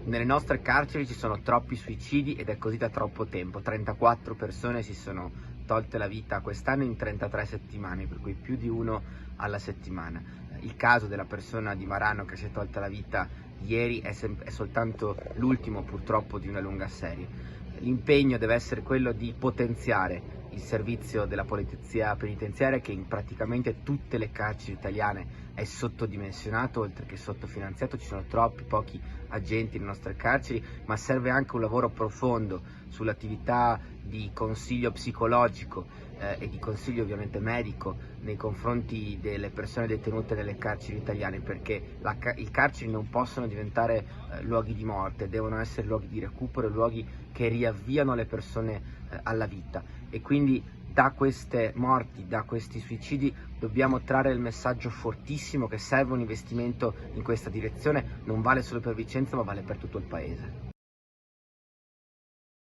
Nelle nostre carceri ci sono troppi suicidi ed è così da troppo tempo. 34 persone si sono tolte la vita quest'anno in 33 settimane, per cui più di uno alla settimana. Il caso della persona di Marano che si è tolta la vita ieri è soltanto l'ultimo purtroppo di una lunga serie. L'impegno deve essere quello di potenziare il servizio della polizia penitenziaria, che in praticamente tutte le carceri italiane è sottodimensionato oltre che sottofinanziato. Ci sono troppi pochi agenti nelle nostre carceri, ma serve anche un lavoro profondo sull'attività di consiglio psicologico e di consiglio ovviamente medico nei confronti delle persone detenute nelle carceri italiane, perché i carceri non possono diventare luoghi di morte, devono essere luoghi di recupero, luoghi che riavviano le persone alla vita. E quindi da queste morti, da questi suicidi dobbiamo trarre il messaggio fortissimo che serve un investimento in questa direzione. Non vale solo per Vicenza, ma vale per tutto il paese.